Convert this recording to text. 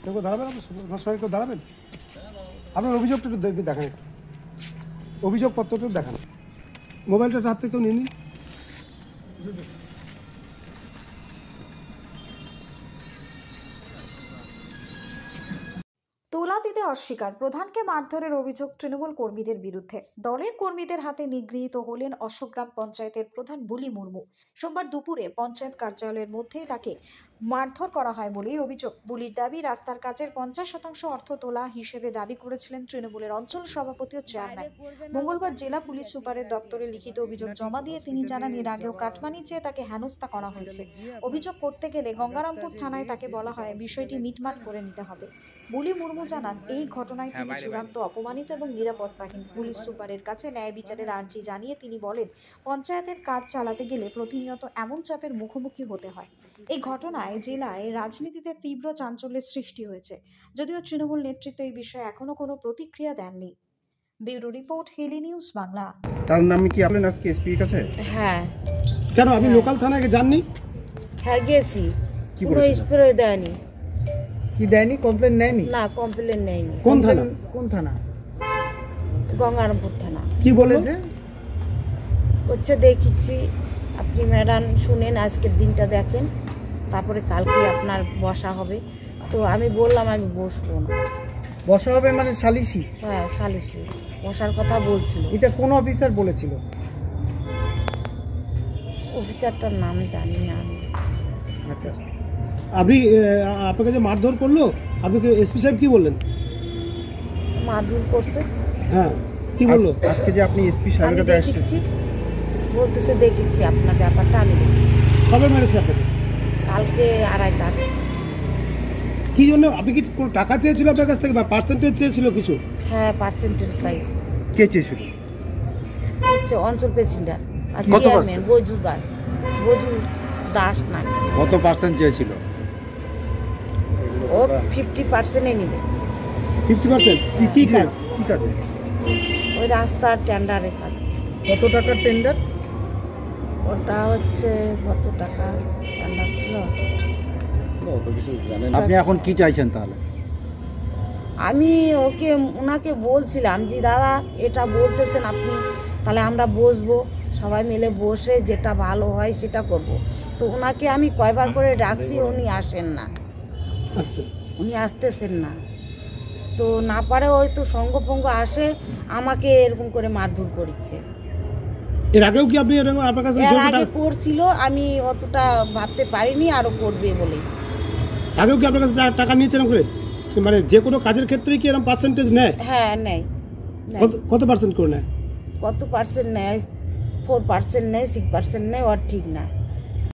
কেউ দাঁড়াবেন, আপনার সঙ্গে কেউ দাঁড়াবেন? আপনার অভিযোগটা একটু দেখান, অভিযোগপত্রটা দেখান। মোবাইলটা হাত থেকে কেউ নিয়ে নিন। তোলা দিতে অস্বীকার, প্রধানকে মারধরের অভিযোগ তৃণমূল কর্মীদের বিরুদ্ধে। দলের কর্মীদের হাতে নিগৃহীত হলেন অশোকগ্রাম পঞ্চায়েতের প্রধান বুলি মুর্মু। সোমবার দুপুরে পঞ্চায়েত কার্যালয়ের মধ্যেই তাকে মারধর করা হয় বলেই অভিযোগ। বুলির দাবি, রাস্তার কাজের 50% অর্থ তোলা হিসেবে দাবি করেছিলেন তৃণমূলের অঞ্চল সভাপতি ও চেয়ারম্যান। মঙ্গলবার জেলা পুলিশ সুপারের দপ্তরে লিখিত অভিযোগ জমা দিয়ে তিনি জানান, এর আগেও কাটমানি চেয়ে তাকে হেনস্থা করা হয়েছে। অভিযোগ করতে গেলে গঙ্গারামপুর থানায় তাকে বলা হয় বিষয়টি মিটমাট করে নিতে হবে। বুলি মুর্মু জানান, এই ঘটনায় তিনি চূড়ান্ত অপমানিত এবং নিরাপত্তাহীন। পুলিশ সুপারের কাছে ন্যায় বিচারের আর্জি জানিয়ে তিনি বলেন, পঞ্চায়েতের কাজ চালাতে গেলে প্রতিনিয়ত এমন চাপের মুখোমুখি হতে হয়। এই ঘটনায় জেলায় রাজনীতিতে তীব্র চাঞ্চল্যের সৃষ্টি হয়েছে, যদিও তৃণমূল নেতৃত্ব এই বিষয়ে এখনো কোনো প্রতিক্রিয়া দেননি। Bureau report, Hili news Bangla. তার নাম কি আপনার আজকে এসপির কাছে? হ্যাঁ। কেন আপনি লোকাল থানায় যাননি? হ্যাঁ গেছি, কি কোনো স্প্রে দেয়নি। কি দেয়নি? কমপ্লেন নেয়নি? না, কমপ্লেন নেয়নি। কোন থানা? কোন থানা? গঙ্গারামপুর থানা। কি বলেছে? হচ্ছে দেখিচ্ছি, আপনি ম্যাডাম শুনেন, আজকের দিনটা দেখেন, তারপরে কালকে আপনার বসা হবে। তো আমি বললাম আমি বসবো না। বসা হবে মানে সালিসি? হ্যাঁ সালিসি বসার কথা বলছিল। এটা কোন অফিসার বলেছিল? অফিসারটার নাম জানি না আমি। আচ্ছা, আপনি আপনাকে যে মারধর করলো, আপনাকে এসপি সাহেব কি বললেন? মারধর করছে। হ্যাঁ, কি বললো? আজকে যে আপনি এসপি সাহেবের কাছে আসছেন, দেখিচ্ছি বলতেছে, দেখিচ্ছি আপনার ব্যাপারটা আমি দেখি। কবে মেরেছে আপনাকে? কালকে 2:30টায়। কি জন্য? আপনি কি কোনো টাকা চেয়েছিল আপনার কাছ থেকে বা পার্সেন্টেজ চেয়েছিল কিছু? হ্যাঁ পার্সেন্টেজ সাইজ। কে চেয়েছিল? হচ্ছে অঞ্চল প্রেসিডেন্ট আর কত চেয়ারম্যান বজু দাস না। কত পার্সেন্ট চেয়েছিল? ও 50% নিবে। 50%? কি কাজ? কি কাজ? ওই রাস্তার টেন্ডারের কাজ। কত টাকার টেন্ডার? ওটা হচ্ছে কত টাকা টেন্ডার ছিল। আপনি এখন কি চাইছেন তাহলে? আমি ওনাকে বলছিলাম যে দাদা এটা বলতেছেন আপনি, তাহলে আমরা বসবো, সবাই মিলে বসে যেটা ভালো হয় সেটা করব। তো ওনাকে আমি কয়বার করে ডাকছি, উনি আসেন না। আচ্ছা, উনি আসতেছেন না। তো না পারে হয়তো সঙ্গপঙ্গ আসে, আমাকে এরকম করে মারধর করছে। এর আগেও কি আপনি আপনার কাছে এর আগে করছিল, আমি অতটা ভাবতে পারিনি আরো করবে বলে। আগেও কি আপনার কাছে টাকা নিয়েছেন করে? মানে যে কোনো কাজের ক্ষেত্রে কি এরকম পার্সেন্টেজ নেয়? হ্যাঁ নেয়। কত পার্সেন্ট করে নেয়? কত পার্সেন্ট নেয়? 4% নেয়, 6% নেয়, ওর ঠিক না।